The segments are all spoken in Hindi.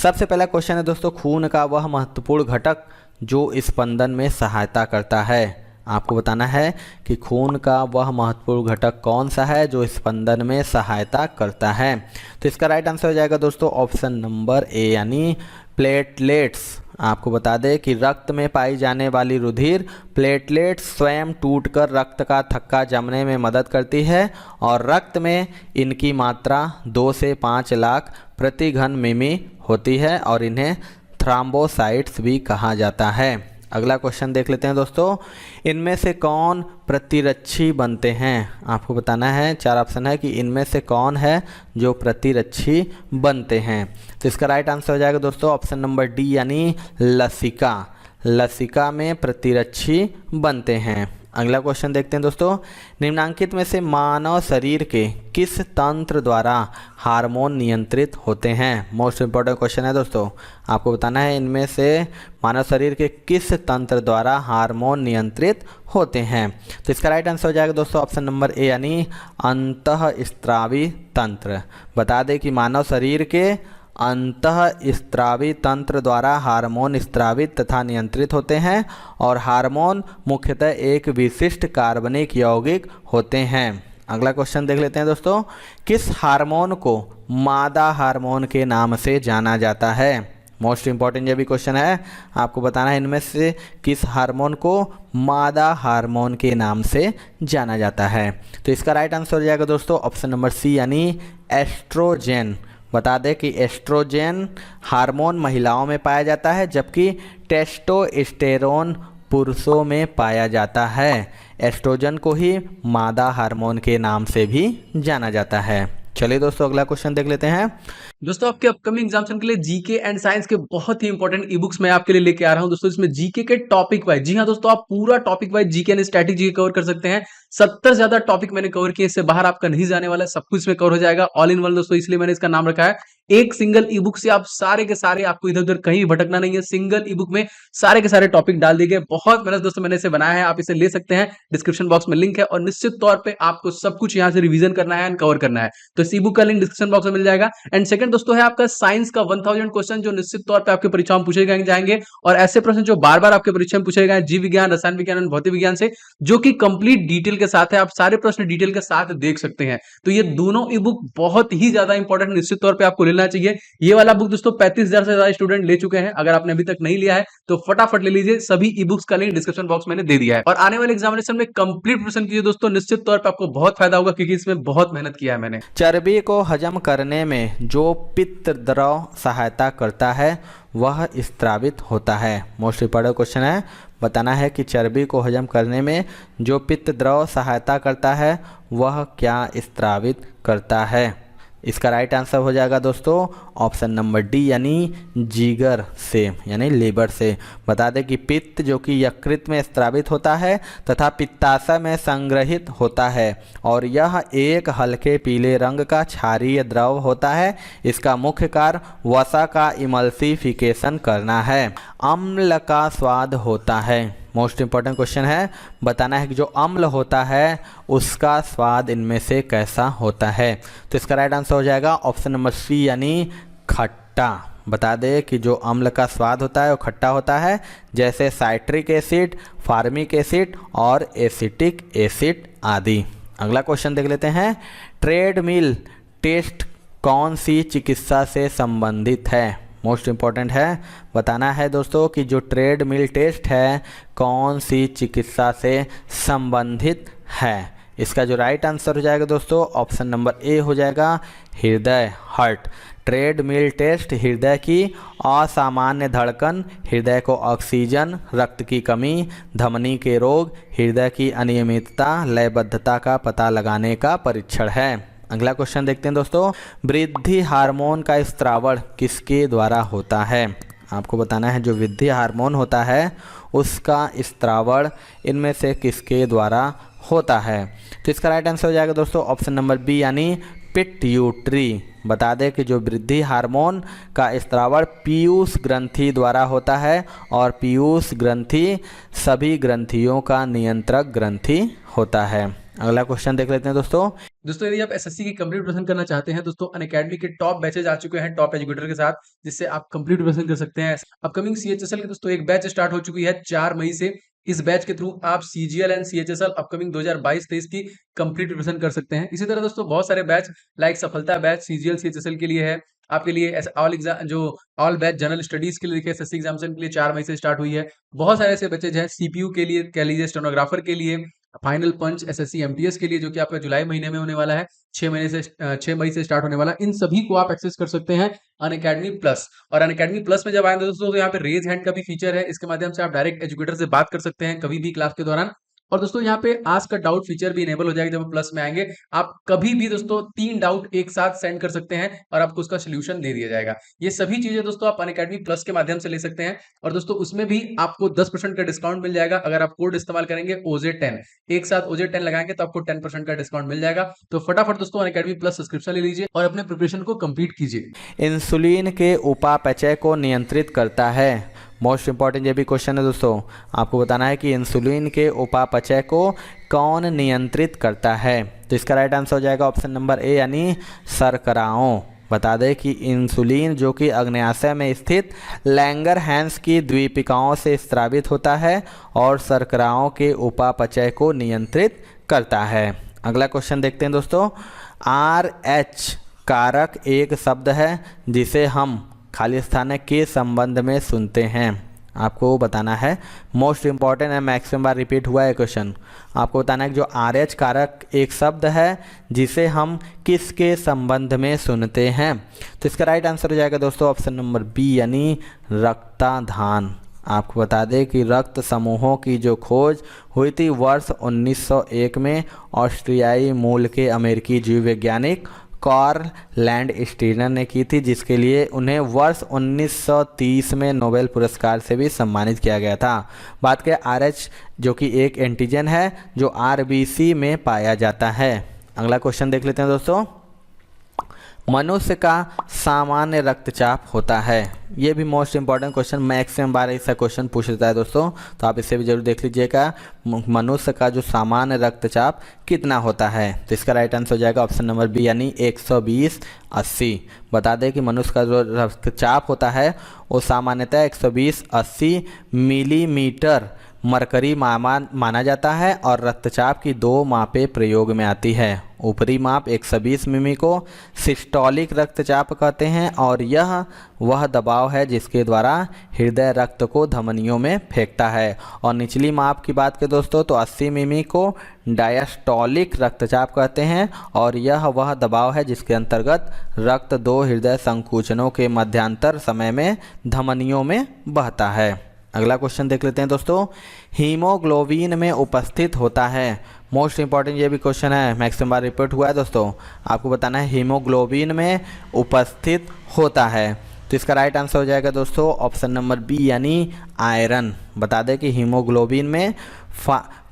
सबसे पहला क्वेश्चन है दोस्तों, खून का वह महत्वपूर्ण घटक जो स्पंदन में सहायता करता है। आपको बताना है कि खून का वह महत्वपूर्ण घटक कौन सा है जो स्पंदन में सहायता करता है। तो इसका राइट आंसर हो जाएगा दोस्तों ऑप्शन नंबर ए यानी प्लेटलेट्स। आपको बता दें कि रक्त में पाई जाने वाली रुधिर प्लेटलेट्स स्वयं टूटकर रक्त का थक्का जमने में मदद करती है और रक्त में इनकी मात्रा 2 से 5 लाख प्रति घन मिमी होती है और इन्हें थ्रोम्बोसाइट्स भी कहा जाता है। अगला क्वेश्चन देख लेते हैं दोस्तों, इनमें से कौन प्रतिरक्षी बनते हैं। आपको बताना है, 4 ऑप्शन है कि इनमें से कौन है जो प्रतिरक्षी बनते हैं। तो इसका राइट आंसर हो जाएगा दोस्तों ऑप्शन नंबर डी यानी लसिका। लसिका में प्रतिरक्षी बनते हैं। अगला क्वेश्चन देखते हैं दोस्तों, निम्नांकित में से मानव शरीर के किस तंत्र द्वारा हार्मोन नियंत्रित होते हैं। मोस्ट इंपॉर्टेंट क्वेश्चन है दोस्तों, आपको बताना है इनमें से मानव शरीर के किस तंत्र द्वारा हार्मोन नियंत्रित होते हैं। तो इसका राइट आंसर हो जाएगा दोस्तों ऑप्शन नंबर ए यानी अंतःस्रावी तंत्र। बता दें कि मानव शरीर के अंतःस्रावी तंत्र द्वारा हार्मोन स्रावित तथा नियंत्रित होते हैं और हार्मोन मुख्यतः एक विशिष्ट कार्बनिक यौगिक होते हैं। अगला क्वेश्चन देख लेते हैं दोस्तों, किस हार्मोन को मादा हार्मोन के नाम से जाना जाता है। मोस्ट इंपॉर्टेंट ये भी क्वेश्चन है, आपको बताना है इनमें से किस हार्मोन को मादा हार्मोन के नाम से जाना जाता है। तो इसका राइट आंसर हो जाएगा दोस्तों ऑप्शन नंबर सी यानी एस्ट्रोजेन। बता दें कि एस्ट्रोजेन हार्मोन महिलाओं में पाया जाता है जबकि टेस्टोस्टेरोन पुरुषों में पाया जाता है। एस्ट्रोजन को ही मादा हार्मोन के नाम से भी जाना जाता है। चलिए दोस्तों अगला क्वेश्चन देख लेते हैं। दोस्तों आपके अपकमिंग एग्जाम्स के लिए जीके एंड साइंस के बहुत ही इंपॉर्टेंट ई बुक्स मैं आपके लिए लेके आ रहा हूं दोस्तों। इसमें जीके के टॉपिक वाइज, जी हाँ दोस्तों, आप पूरा topic wise GK and static cover कर सकते हैं। 70 ज्यादा टॉपिक मैंने कवर किए, इससे बाहर आपका नहीं जाने वाला है, सब कुछ में कवर हो जाएगा ऑल इन वन दोस्तों, इसलिए मैंने इसका नाम रखा है। एक सिंगल ई बुक से आप सारे के सारे, आपको इधर उधर कहीं भटकना नहीं है, सिंगल ई बुक में सारे के सारे टॉपिक डाल दिए गए। बहुत मेहनत दोस्तों मैंने इसे बनाया है, आप इसे ले सकते हैं, डिस्क्रिप्शन बॉक्स में लिंक है और निश्चित तौर पे आपको सब कुछ यहाँ से रिवीजन करना है एंड कवर करना है। तो इस ई बुक का लिंक डिस्क्रिप्शन बॉक्स में मिल जाएगा। एंड सेकंड दोस्तों है आपका साइंस का 1000 क्वेश्चन जो निश्चित तौर पे आपके परीक्षा में पूछे जाएंगे और ऐसे प्रश्न जो बार बार आपके परीक्षा में पूछे गए जीव विज्ञान, रसायन विज्ञान और भौतिक विज्ञान से, जो कि कंप्लीट डिटेल के साथ है, आप सारे प्रश्न डिटेल के साथ देख सकते हैं। तो ये दोनों ई बुक बहुत ही ज्यादा इंपॉर्टेंट, निश्चित तौर पे आपको लेना चाहिए। ये वाला बुक दोस्तों 35,000 से ज्यादा स्टूडेंट ले चुके हैं, अगर आपने अभी तक नहीं लिया है तो फटाफट ले लीजिए। सभी ई बुक्स का लिंक डिस्क्रिप्शन बॉक्स मैंने दे दिया है और आने वाले एग्जामिनेशन में कंप्लीट प्रिपरेशन कीजिए दोस्तों, निश्चित तौर पे आपको बहुत फायदा होगा क्योंकि इसमें बहुत मेहनत किया है मैंने। चर्बी को हजम करने में जो पित्त द्रव सहायता करता है वह स्रावित होता है। मोस्ट इंपॉर्टेंट क्वेश्चन है, बताना है कि चर्बी को हजम करने में जो पित्त द्रव सहायता करता है वह क्या स्रावित करता है। इसका राइट आंसर हो जाएगा दोस्तों ऑप्शन नंबर डी यानी जिगर से यानी लीवर से। बता दें कि पित्त जो कि यकृत में स्रावित होता है तथा पित्ताशय में संग्रहित होता है और यह एक हल्के पीले रंग का क्षारीय द्रव होता है। इसका मुख्य कार्य वसा का इमल्सिफिकेशन करना है। अम्ल का स्वाद होता है। मोस्ट इंपॉर्टेंट क्वेश्चन है, बताना है कि जो अम्ल होता है उसका स्वाद इनमें से कैसा होता है। तो इसका राइट आंसर हो जाएगा ऑप्शन नंबर सी यानी खट्टा। बता दें कि जो अम्ल का स्वाद होता है वो खट्टा होता है, जैसे साइट्रिक एसिड, फार्मिक एसिड और एसिटिक एसिड आदि। अगला क्वेश्चन देख लेते हैं, ट्रेडमिल टेस्ट कौन सी चिकित्सा से संबंधित है। मोस्ट इम्पॉर्टेंट है, बताना है दोस्तों कि जो ट्रेडमिल टेस्ट है कौन सी चिकित्सा से संबंधित है। इसका जो राइट आंसर हो जाएगा दोस्तों ऑप्शन नंबर ए हो जाएगा हृदय, हार्ट। ट्रेडमिल टेस्ट हृदय की असामान्य धड़कन, हृदय को ऑक्सीजन, रक्त की कमी, धमनी के रोग, हृदय की अनियमितता, लयबद्धता का पता लगाने का परीक्षण है। अगला क्वेश्चन देखते हैं दोस्तों, वृद्धि हार्मोन का स्त्रावण किसके द्वारा होता है। आपको बताना है जो वृद्धि हार्मोन होता है उसका स्त्रावण इनमें से किसके द्वारा होता है। तो इसका राइट आंसर हो जाएगा दोस्तों ऑप्शन नंबर बी यानी पिट्यूटरी। बता दें कि जो वृद्धि हार्मोन का स्त्रावण पीयूष ग्रंथि द्वारा होता है और पीयूष ग्रंथि सभी ग्रंथियों का नियंत्रक ग्रंथि होता है। अगला क्वेश्चन देख लेते हैं दोस्तों, दोस्तों यदि आप एसएससी की कंप्लीट प्रिपरेशन करना चाहते हैं दोस्तों, अनअकैडमी के टॉप बैचेज आ चुके हैं टॉप एजुकेटर के साथ, जिससे आप कंप्लीट प्रिपरेशन कर सकते हैं। अपकमिंग सीएचएसएल के दोस्तों एक बैच स्टार्ट हो चुकी है 4 मई से। इस बैच के थ्रू आप सीजीएल एंड सीएचएसएल अपकमिंग 2022-23 की कंप्लीट प्रिपरेशन कर सकते हैं। इसी तरह दोस्तों बहुत सारे बैच लाइक सफलता बैच सीजीएल सीएचएसएल के लिए है, आपके लिए ऑल एग्जाम जो ऑल बैच जनरल स्टडीज के लिए देखिए एसएससी एग्जामिनेशन के लिए 4 मई से स्टार्ट हुई है। बहुत सारे ऐसे बैचेज हैं सीपीयू के लिए, कह लीजिए स्टेनोग्राफर के लिए, फाइनल पंच एसएससी एमटीएस के लिए जो कि आपका जुलाई महीने में होने वाला है, 6 मई से स्टार्ट होने वाला। इन सभी को आप एक्सेस कर सकते हैं अनअकैडमी प्लस। और अनअकैडमी प्लस में जब आएंगे दोस्तों तो यहाँ पे रेज हैंड का भी फीचर है, इसके माध्यम से आप डायरेक्ट एजुकेटर से बात कर सकते हैं कभी भी क्लास के दौरान। और दोस्तों यहाँ पे आस्क का डाउट फीचर भी इनेबल हो जाएगा जब प्लस में आएंगे। आप कभी भी दोस्तों 3 डाउट एक साथ सेंड कर सकते हैं और आपको उसका सोल्यूशन दे दिया जाएगा। ये सभी चीजें दोस्तों आप अनअकैडमी प्लस के माध्यम से ले सकते हैं। और दोस्तों उसमें भी आपको 10% का डिस्काउंट मिल जाएगा अगर आप कोड इस्तेमाल करेंगे OJ10। एक साथ OJ10 लगाएंगे तो आपको 10% का डिस्काउंट मिल जाएगा। तो फटाफट दोस्तों अनअकैडमी प्लस सब्सक्रिप्शन ले लीजिए और अपने प्रिपरेशन को कंप्लीट कीजिए। इंसुलिन के उपापचय को नियंत्रित करता है। मोस्ट इंपॉर्टेंट ये भी क्वेश्चन है दोस्तों, आपको बताना है कि इंसुलिन के उपापचय को कौन नियंत्रित करता है। तो इसका राइट आंसर हो जाएगा ऑप्शन नंबर ए यानी शर्कराओं। बता दें कि इंसुलिन जो कि अग्न्याशय में स्थित लैंगरहैंस की द्वीपिकाओं से स्रावित होता है और शर्कराओं के उपापचय को नियंत्रित करता है। अगला क्वेश्चन देखते हैं दोस्तों। RH कारक एक शब्द है जिसे हम खाली स्थान के संबंध में सुनते हैं। आपको बताना है, मोस्ट इंपॉर्टेंट है, मैक्सिमम बार रिपीट हुआ है क्वेश्चन। आपको बताना है कि जो RH कारक एक शब्द है जिसे हम किसके संबंध में सुनते हैं। तो इसका राइट आंसर हो जाएगा दोस्तों ऑप्शन नंबर बी यानी रक्ताधान। आपको बता दें कि रक्त समूहों की जो खोज हुई थी वर्ष 1901 में ऑस्ट्रियाई मूल के अमेरिकी जीव वैज्ञानिक कार्ल लैंडस्टीनर ने की थी, जिसके लिए उन्हें वर्ष 1930 में नोबेल पुरस्कार से भी सम्मानित किया गया था। बात करें RH जो कि एक एंटीजन है जो RBC में पाया जाता है। अगला क्वेश्चन देख लेते हैं दोस्तों। मनुष्य का सामान्य रक्तचाप होता है। ये भी मोस्ट इंपॉर्टेंट क्वेश्चन, मैक्सिमम बार ऐसा क्वेश्चन पूछ लेता है दोस्तों, तो आप इसे भी जरूर देख लीजिएगा। मनुष्य का जो सामान्य रक्तचाप कितना होता है। तो इसका राइट आंसर हो जाएगा ऑप्शन नंबर बी यानी 120/80। बता दें कि मनुष्य का जो रक्तचाप होता है वो सामान्यतः 120/80 मिलीमीटर मरकरी माना जाता है और रक्तचाप की 2 मापें प्रयोग में आती है। ऊपरी माप 120 मिमी को सिस्टोलिक रक्तचाप कहते हैं और यह वह दबाव है जिसके द्वारा हृदय रक्त को धमनियों में फेंकता है। और निचली माप की बात करें दोस्तों तो 80 मिमी को डायस्टोलिक रक्तचाप कहते हैं और यह वह दबाव है जिसके अंतर्गत रक्त 2 हृदय संकुचनों के मध्यांतर समय में धमनियों में बहता है। अगला क्वेश्चन देख लेते हैं दोस्तों। हीमोग्लोबिन में उपस्थित होता है। मोस्ट इंपॉर्टेंट ये भी क्वेश्चन है, मैक्सिमम बार रिपीट हुआ है दोस्तों। आपको बताना है हीमोग्लोबिन में उपस्थित होता है। तो इसका राइट आंसर हो जाएगा दोस्तों ऑप्शन नंबर बी यानी आयरन। बता दें कि हीमोग्लोबिन में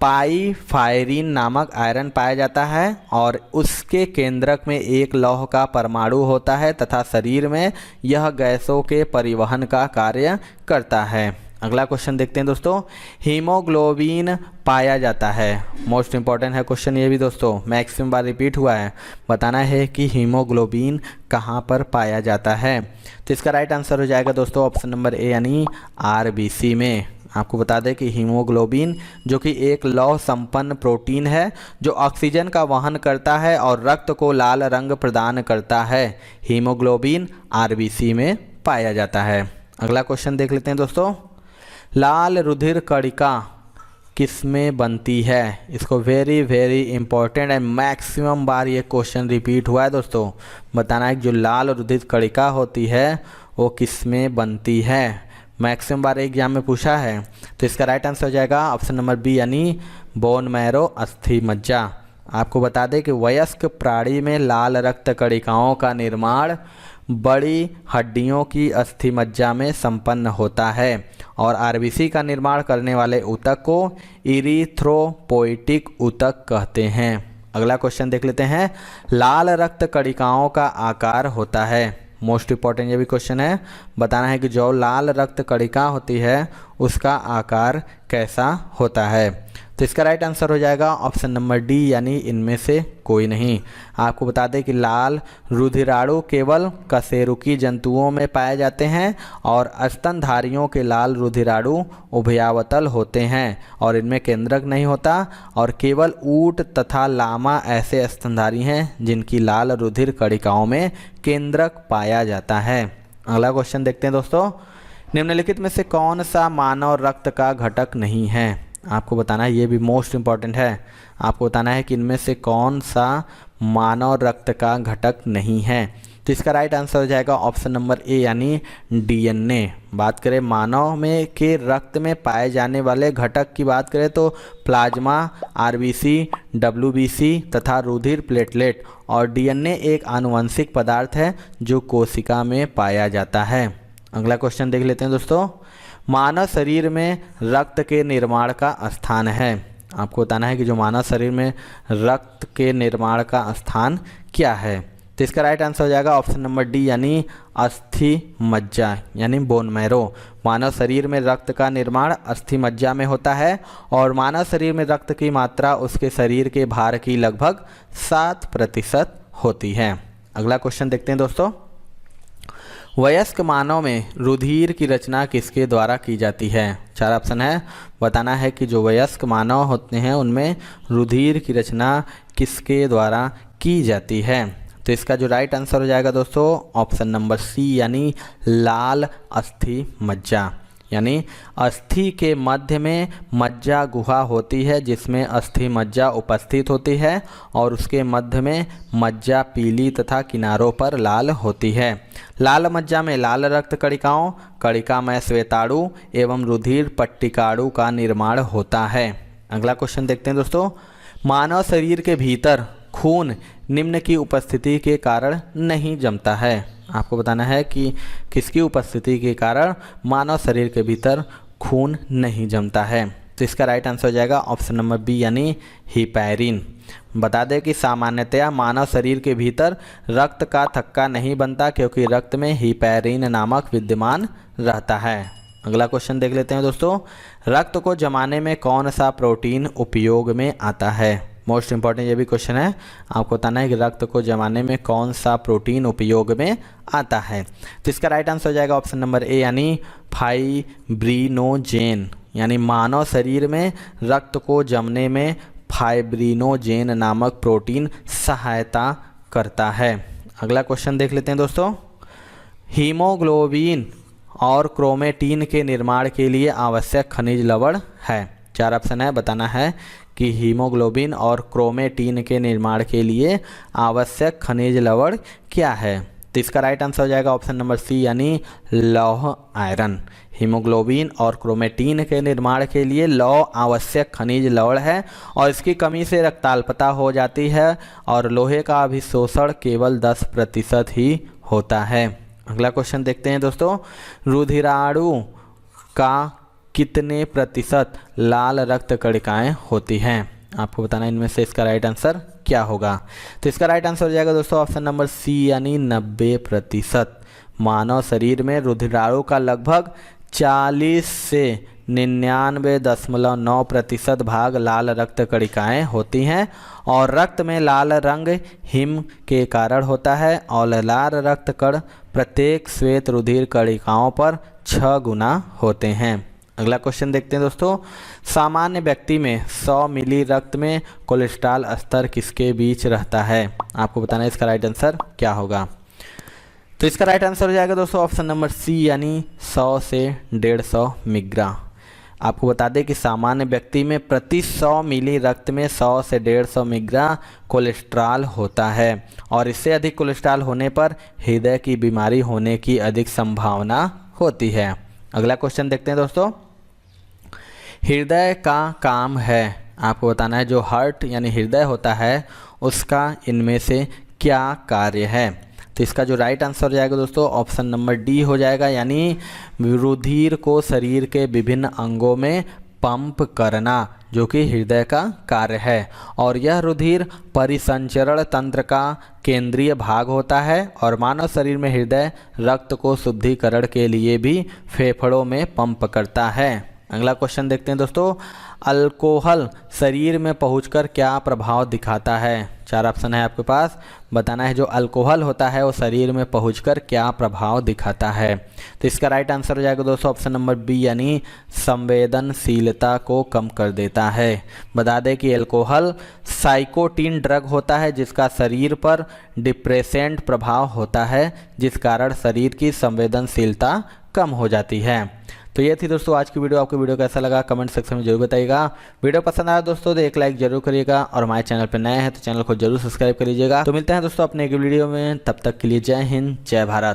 पाइफायरिन नामक आयरन पाया जाता है और उसके केंद्रक में एक लौह का परमाणु होता है तथा शरीर में यह गैसों के परिवहन का कार्य करता है। अगला क्वेश्चन देखते हैं दोस्तों। हीमोग्लोबिन पाया जाता है। मोस्ट इंपॉर्टेंट है क्वेश्चन ये भी दोस्तों, मैक्सिमम बार रिपीट हुआ है। बताना है कि हीमोग्लोबिन कहाँ पर पाया जाता है। तो इसका राइट आंसर हो जाएगा दोस्तों ऑप्शन नंबर ए यानी RBC में। आपको बता दें कि हीमोग्लोबिन जो कि एक लौह संपन्न प्रोटीन है जो ऑक्सीजन का वहन करता है और रक्त को लाल रंग प्रदान करता है। हीमोग्लोबिन RBC में पाया जाता है। अगला क्वेश्चन देख लेते हैं दोस्तों। लाल रुधिर कणिका किसमें बनती है। इसको वेरी इंपॉर्टेंट है, मैक्सिमम बार ये क्वेश्चन रिपीट हुआ है दोस्तों। बताना है कि जो लाल रुधिर कणिका होती है वो किसमें बनती है। मैक्सिमम बार एग्जाम में पूछा है। तो इसका राइट आंसर हो जाएगा ऑप्शन नंबर बी यानी बोन मैरो अस्थि मज्जा। आपको बता दें कि वयस्क प्राणी में लाल रक्त कणिकाओं का निर्माण बड़ी हड्डियों की अस्थि मज्जा में संपन्न होता है और RBC का निर्माण करने वाले ऊतक को इरिथ्रोपोइटिक ऊतक कहते हैं। अगला क्वेश्चन देख लेते हैं। लाल रक्त कणिकाओं का आकार होता है। मोस्ट इंपॉर्टेंट ये भी क्वेश्चन है। बताना है कि जो लाल रक्त कणिका होती है उसका आकार कैसा होता है। तो इसका राइट आंसर हो जाएगा ऑप्शन नंबर डी यानी इनमें से कोई नहीं। आपको बता दें कि लाल रुधिराणु केवल कशेरुकी जंतुओं में पाए जाते हैं और स्तनधारियों के लाल रुधिराणु उभयावतल होते हैं और इनमें केंद्रक नहीं होता, और केवल ऊंट तथा लामा ऐसे स्तनधारी हैं जिनकी लाल रुधिर कणिकाओं में केंद्रक पाया जाता है। अगला क्वेश्चन देखते हैं दोस्तों, निम्नलिखित में से कौन सा मानव रक्त का घटक नहीं है? आपको बताना है, ये भी मोस्ट इम्पॉर्टेंट है। आपको बताना है कि इनमें से कौन सा मानव रक्त का घटक नहीं है। तो इसका राइट आंसर हो जाएगा ऑप्शन नंबर ए यानी डीएनए। बात करें मानव में के रक्त में पाए जाने वाले घटक की बात करें तो प्लाज्मा, आरबीसी, डब्ल्यूबीसी तथा रुधिर प्लेटलेट और डीएनए एक आनुवंशिक पदार्थ है जो कोशिका में पाया जाता है। अगला क्वेश्चन देख लेते हैं दोस्तों, मानव शरीर में रक्त के निर्माण का स्थान है। आपको बताना है कि जो मानव शरीर में रक्त के निर्माण का स्थान क्या है। तो इसका राइट आंसर हो जाएगा ऑप्शन नंबर डी यानी अस्थि मज्जा यानी बोन मैरो। मानव शरीर में रक्त का निर्माण अस्थि मज्जा में होता है और मानव शरीर में रक्त की मात्रा उसके शरीर के भार की लगभग 7% होती है। अगला क्वेश्चन देखते हैं दोस्तों, वयस्क मानव में रुधिर की रचना किसके द्वारा की जाती है? 4 ऑप्शन है। बताना है कि जो वयस्क मानव होते हैं उनमें रुधिर की रचना किसके द्वारा की जाती है। तो इसका जो राइट आंसर हो जाएगा दोस्तों ऑप्शन नंबर सी यानी लाल अस्थि मज्जा। यानी अस्थि के मध्य में मज्जा गुहा होती है जिसमें अस्थि मज्जा उपस्थित होती है और उसके मध्य में मज्जा पीली तथा किनारों पर लाल होती है। लाल मज्जा में लाल रक्त कणिकाओं, कणिकामय श्वेताणु एवं रुधिर पट्टिकाणु का निर्माण होता है। अगला क्वेश्चन देखते हैं दोस्तों, मानव शरीर के भीतर खून निम्न की उपस्थिति के कारण नहीं जमता है। आपको बताना है कि किसकी उपस्थिति के कारण मानव शरीर के भीतर खून नहीं जमता है। तो इसका राइट आंसर हो जाएगा ऑप्शन नंबर बी यानी हिपैरिन। बता दें कि सामान्यतया मानव शरीर के भीतर रक्त का थक्का नहीं बनता क्योंकि रक्त में हिपैरिन नामक विद्यमान रहता है। अगला क्वेश्चन देख लेते हैं दोस्तों, रक्त को जमाने में कौन सा प्रोटीन उपयोग में आता है? मोस्ट इंपॉर्टेंट ये भी क्वेश्चन है। आपको बताना है कि रक्त को जमाने में कौन सा प्रोटीन उपयोग में आता है। तो इसका राइट आंसर हो जाएगा ऑप्शन नंबर ए यानी फाइब्रिनोजेन। यानी मानव शरीर में रक्त को जमने में फाइब्रिनोजेन नामक प्रोटीन सहायता करता है। अगला क्वेश्चन देख लेते हैं दोस्तों, हीमोग्लोबिन और क्रोमेटिन के निर्माण के लिए आवश्यक खनिज लवण है। 4 ऑप्शन है। बताना है कि हीमोग्लोबिन और क्रोमेटिन के निर्माण के लिए आवश्यक खनिज लवण क्या है। तो इसका राइट आंसर हो जाएगा ऑप्शन नंबर सी यानी लौह आयरन। हीमोग्लोबिन और क्रोमेटिन के निर्माण के लिए लौह आवश्यक खनिज लवण है और इसकी कमी से रक्ताल्पता हो जाती है और लोहे का अभिशोषण केवल 10% ही होता है। अगला क्वेश्चन देखते हैं दोस्तों, रुधिराणु का कितने प्रतिशत लाल रक्त कणिकाएं होती हैं? आपको बताना है इनमें से इसका राइट आंसर क्या होगा। तो इसका राइट आंसर हो जाएगा दोस्तों ऑप्शन नंबर सी यानी 90%। मानव शरीर में रुधिराणु का लगभग 40 से 99.9% भाग लाल रक्त कणिकाएं होती हैं और रक्त में लाल रंग हिम के कारण होता है और लाल रक्त कण प्रत्येक श्वेत रुधिर कणिकाओं पर 6 गुना होते हैं। अगला क्वेश्चन देखते हैं दोस्तों, सामान्य व्यक्ति में 100 मिली रक्त में कोलेस्ट्रॉल स्तर किसके बीच रहता है? आपको बताना है इसका राइट आंसर क्या होगा। तो इसका राइट आंसर हो जाएगा दोस्तों ऑप्शन नंबर सी यानी 100 से 150 मिलीग्राम। आपको बता दें कि सामान्य व्यक्ति में प्रति 100 मिली रक्त में 100 से 150 मिलीग्राम कोलेस्ट्रॉल होता है और इससे अधिक कोलेस्ट्रॉल होने पर हृदय की बीमारी होने की अधिक संभावना होती है। अगला क्वेश्चन देखते हैं दोस्तों, हृदय का काम है। आपको बताना है जो हार्ट यानी हृदय होता है उसका इनमें से क्या कार्य है। तो इसका जो राइट आंसर हो जाएगा दोस्तों ऑप्शन नंबर डी हो जाएगा यानी रुधिर को शरीर के विभिन्न अंगों में पंप करना, जो कि हृदय का कार्य है और यह रुधिर परिसंचरण तंत्र का केंद्रीय भाग होता है और मानव शरीर में हृदय रक्त को शुद्धिकरण के लिए भी फेफड़ों में पंप करता है। अगला क्वेश्चन देखते हैं दोस्तों, अल्कोहल शरीर में पहुंचकर क्या प्रभाव दिखाता है। 4 ऑप्शन है आपके पास, बताना है जो अल्कोहल होता है वो शरीर में पहुंचकर क्या प्रभाव दिखाता है। तो इसका राइट आंसर हो जाएगा दोस्तों ऑप्शन नंबर बी, यानी संवेदनशीलता को कम कर देता है। बता दें कि अल्कोहल साइकोटिन ड्रग होता है जिसका शरीर पर डिप्रेसेंट प्रभाव होता है, जिस कारण शरीर की संवेदनशीलता कम हो जाती है। तो ये थी दोस्तों आज की वीडियो। आपको वीडियो कैसा लगा कमेंट सेक्शन में जरूर बताइएगा। वीडियो पसंद आया दोस्तों तो एक लाइक जरूर करिएगा, और हमारे चैनल पर नए हैं तो चैनल को जरूर सब्सक्राइब कर लीजिएगा। तो मिलते हैं दोस्तों अपने एक वीडियो में, तब तक के लिए जय हिंद जय भारत।